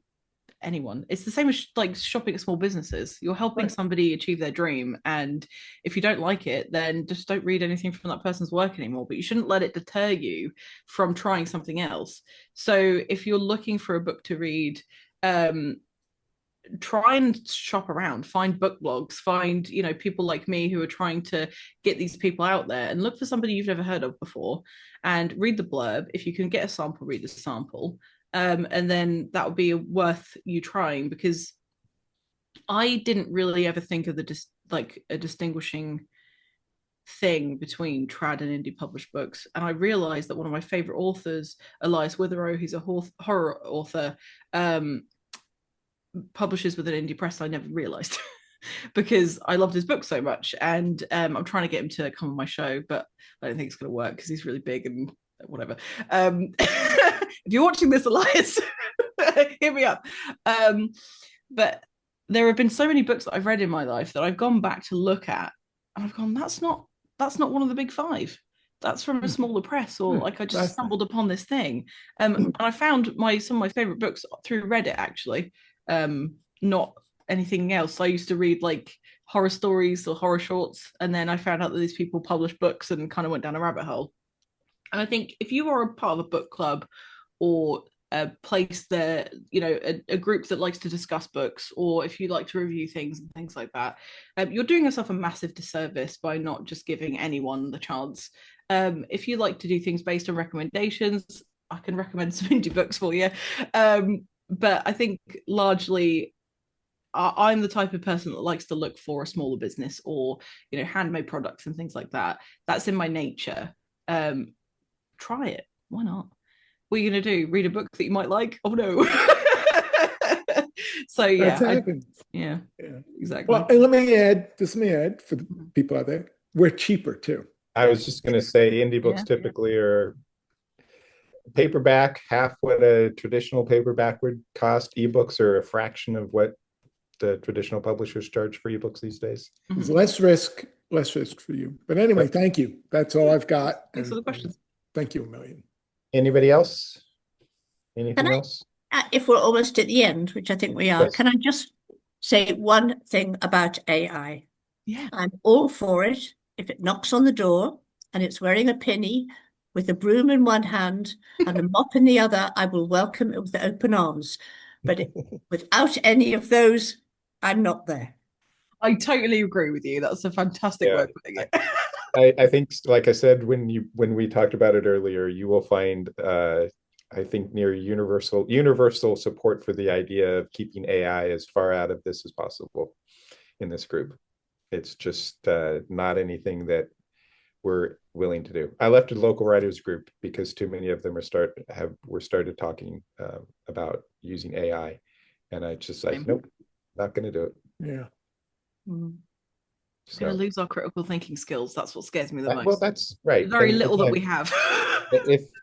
Speaker 2: anyone? It's the same as like shopping at small businesses. You're helping somebody achieve their dream, and if you don't like it, then just don't read anything from that person's work anymore. But you shouldn't let it deter you from trying something else. So if you're looking for a book to read, try and shop around, find book blogs, find people like me who are trying to get these people out there, and look for somebody you've never heard of before and read the blurb. If you can get a sample, read the sample. And then that would be worth you trying, because I didn't really ever think of a distinguishing thing between trad and indie published books. And I realized that one of my favorite authors, Elias Witherow, he's a horror author, publishes with an indie press. I never realized because I loved his book so much, and I'm trying to get him to come on my show, but I don't think it's going to work because he's really big and whatever. If you're watching this, Elias, hit me up. But there have been so many books that I've read in my life that I've gone back to look at, and I've gone, that's not one of the big five. That's from a smaller press, or like I just stumbled upon this thing. And I found some of my favorite books through Reddit, actually. Not anything else. I used to read like horror stories or horror shorts, and then I found out that these people published books and kind of went down a rabbit hole. And I think if you are a part of a book club, or a place that, a group that likes to discuss books, or if you like to review things and things like that, you're doing yourself a massive disservice by not just giving anyone the chance. If you like to do things based on recommendations, I can recommend some indie books for you. But I think largely I'm the type of person that likes to look for a smaller business, or handmade products and things like that. That's in my nature. Try it. Why not? What are you going to do? Read a book that you might like? Oh no. So yeah, yeah, exactly.
Speaker 3: Well, and let me add for the people out there, we're cheaper too.
Speaker 1: I was just going to say, indie books typically are paperback, half what a traditional paperback would cost. Ebooks are a fraction of what the traditional publishers charge for ebooks these days.
Speaker 3: There's less risk for you. But anyway, thank you. That's all I've got.
Speaker 2: Thanks for the questions.
Speaker 3: Thank you a million.
Speaker 1: Anybody else? Anything else?
Speaker 4: If we're almost at the end, which I think we are, can I just say one thing about AI?
Speaker 2: Yeah.
Speaker 4: I'm all for it. If it knocks on the door and it's wearing a pinny with a broom in one hand and a mop in the other, I will welcome it with open arms. But without any of those, I'm not there.
Speaker 2: I totally agree with you. That's a fantastic way of putting it.
Speaker 1: I think, like I said, when we talked about it earlier, you will find I think near universal support for the idea of keeping AI as far out of this as possible in this group. It's just not anything that we're willing to do. I left a local writers group because too many of them were started talking about using AI, and I just like, nope, not going to do it.
Speaker 3: Yeah.
Speaker 2: We're going to lose our critical thinking skills. That's what scares me the most.
Speaker 1: Well, that's right.
Speaker 2: There's very little that we have.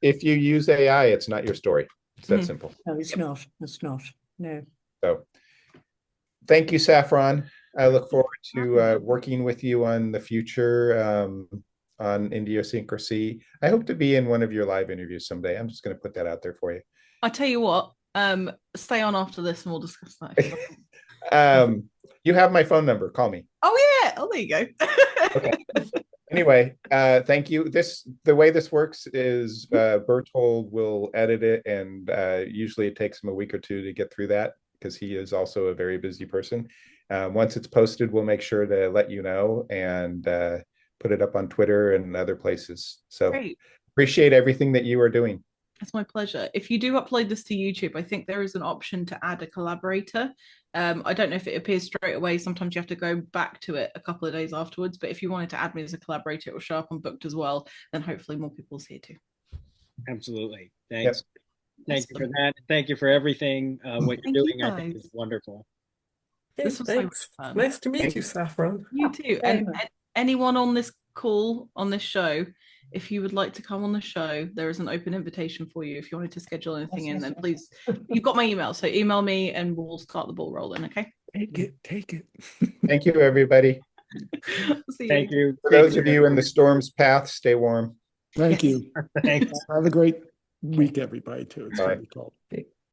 Speaker 1: if you use AI, it's not your story. It's that simple.
Speaker 4: No, it's not. It's not. No.
Speaker 1: So thank you, Saffron. I look forward to working with you on the future on Indiosyncrasy. I hope to be in one of your live interviews someday. I'm just going to put that out there for you.
Speaker 2: I tell you what, stay on after this and we'll discuss that.
Speaker 1: You have my phone number. Call me.
Speaker 2: Oh yeah. Oh, there you go.
Speaker 1: Okay. Anyway, thank you. The way this works is Bertold will edit it, and usually it takes him a week or two to get through that because he is also a very busy person. Once it's posted, we'll make sure to let you know and put it up on Twitter and other places. So appreciate everything that you are doing.
Speaker 2: It's my pleasure. If you do upload this to YouTube, I think there is an option to add a collaborator. I don't know if it appears straight away. Sometimes you have to go back to it a couple of days afterwards. But if you wanted to add me as a collaborator, it will show up on Booked as well. Then hopefully more people will see it too.
Speaker 5: Absolutely. Thanks. Yep. Thank you for that. Thank you for everything. What you're doing, I think, is wonderful.
Speaker 2: This was so much fun.
Speaker 6: Nice to meet you, Saffron.
Speaker 2: You too. And anyone on this call, on this show, if you would like to come on the show, there is an open invitation for you. If you wanted to schedule anything in, then please, you've got my email. So email me and we'll start the ball rolling, okay?
Speaker 3: Take it.
Speaker 1: Thank you, everybody.
Speaker 5: Thank you.
Speaker 1: For those of you in the storm's path, stay warm.
Speaker 3: Thank you.
Speaker 5: Thanks.
Speaker 3: Have a great week, everybody, too. It's
Speaker 1: Bye.
Speaker 3: gonna be cold.